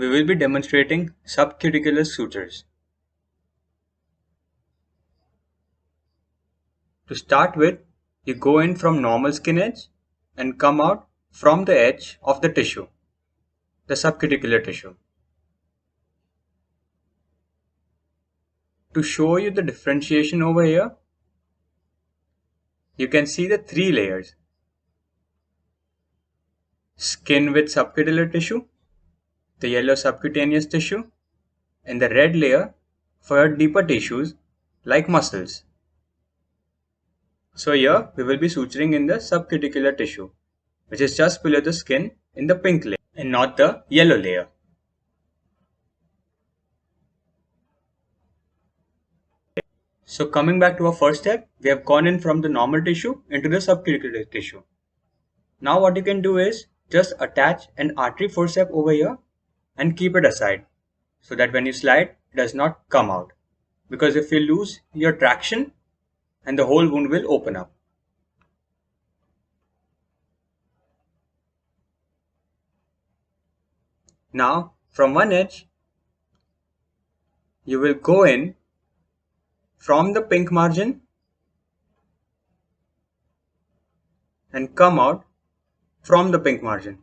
we will be demonstrating subcuticular sutures. To start with, you go in from normal skin edge and come out from the edge of the tissue, the subcuticular tissue. To show you the differentiation over here, you can see the three layers: skin with subcuticular tissue, the yellow subcutaneous tissue, and the red layer for deeper tissues like muscles. So here we will be suturing in the subcuticular tissue, which is just below the skin in the pink layer and not the yellow layer. So coming back to our first step, we have gone in from the normal tissue into the subcuticular tissue. Now what you can do is just attach an artery forceps over here and keep it aside so that when you slide, it does not come out. Because if you lose your traction, and the whole wound will open up. Now from one edge, you will go in from the pink margin and come out from the pink margin.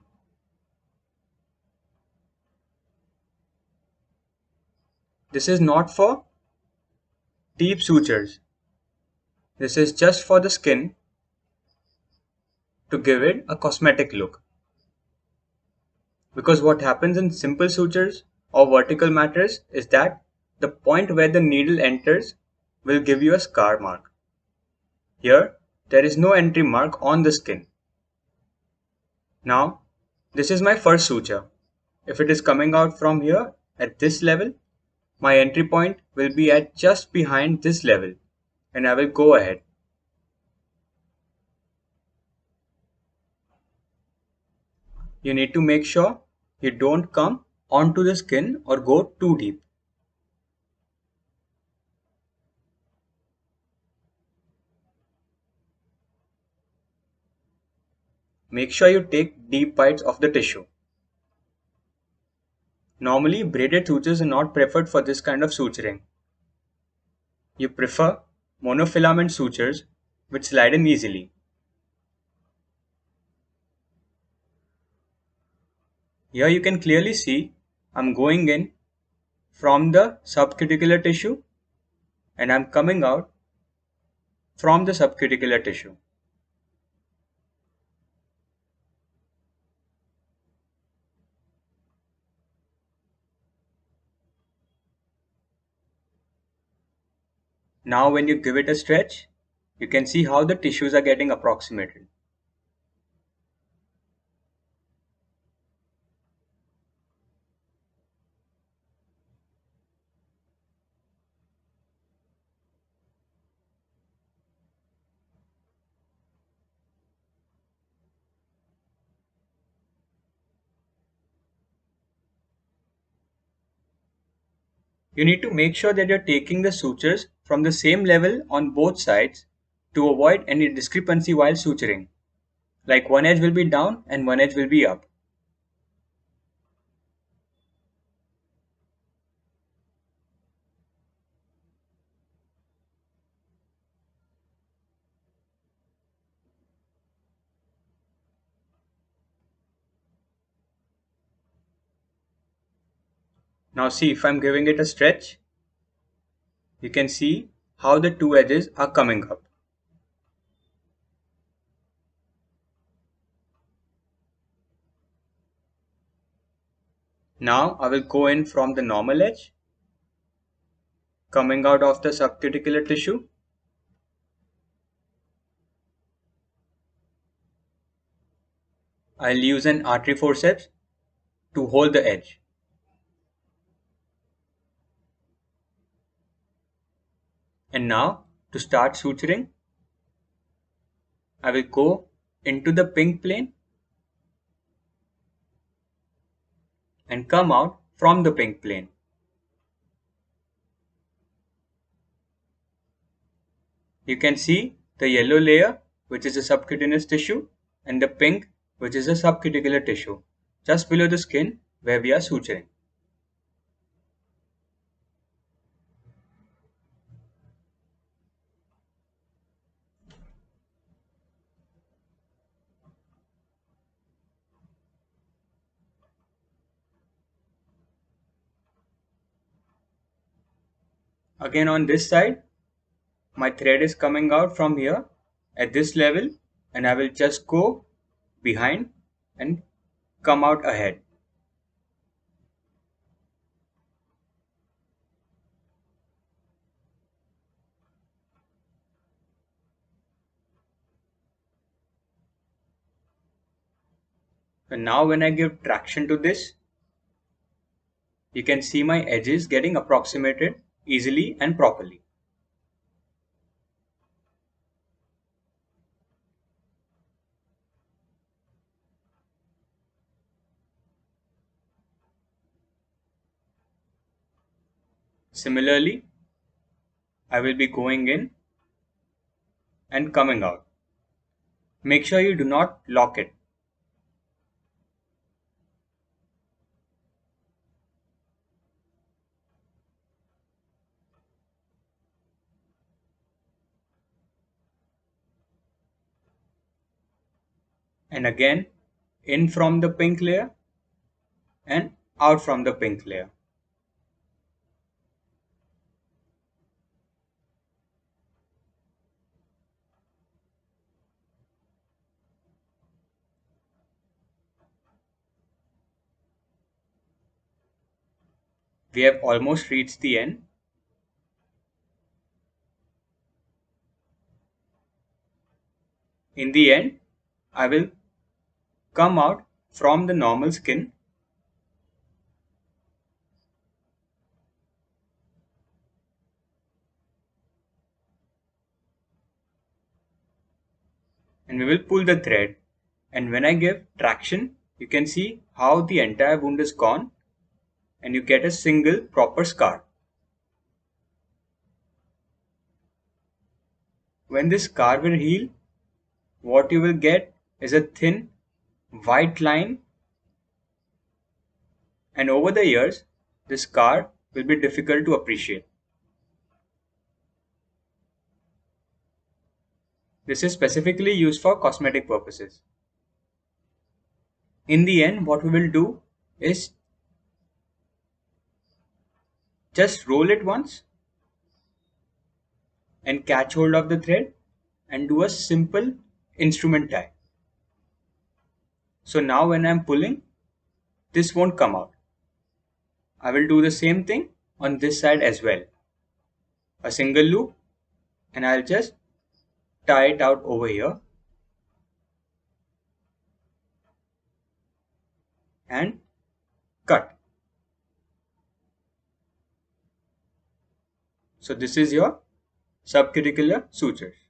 This is not for deep sutures. This is just for the skin to give it a cosmetic look. Because what happens in simple sutures or vertical mattress is that the point where the needle enters will give you a scar mark. Here, there is no entry mark on the skin. Now, this is my first suture. If it is coming out from here at this level, my entry point will be at just behind this level, and I will go ahead. You need to make sure you don't come onto the skin or go too deep. Make sure you take deep bites of the tissue. Normally, braided sutures are not preferred for this kind of suturing. You prefer monofilament sutures which slide in easily. Here you can clearly see I'm going in from the subcuticular tissue and I'm coming out from the subcuticular tissue. Now when you give it a stretch, you can see how the tissues are getting approximated. You need to make sure that you're taking the sutures from the same level on both sides to avoid any discrepancy while suturing. Like one edge will be down and one edge will be up. Now see, if I'm giving it a stretch, you can see how the two edges are coming up. Now I will go in from the normal edge, coming out of the subcuticular tissue. I'll use an artery forceps to hold the edge. And now to start suturing, I will go into the pink plane and come out from the pink plane. You can see the yellow layer, which is a subcutaneous tissue, and the pink, which is a subcuticular tissue, just below the skin where we are suturing. Again on this side, my thread is coming out from here at this level, and I will just go behind and come out ahead. And now when I give traction to this, you can see my edges getting approximated easily and properly. Similarly, I will be going in and coming out. Make sure you do not lock it. And again, in from the pink layer and out from the pink layer. We have almost reached the end. In the end, I will come out from the normal skin and we will pull the thread, and when I give traction, you can see how the entire wound is gone and you get a single proper scar. When this scar will heal, what you will get is a thin white line, and over the years this scar will be difficult to appreciate. This is specifically used for cosmetic purposes. In the end, what we will do is just roll it once and catch hold of the thread and do a simple instrument tie. So now when I am pulling, this won't come out. I will do the same thing on this side as well. A single loop, and I'll just tie it out over here and cut. So this is your subcuticular sutures.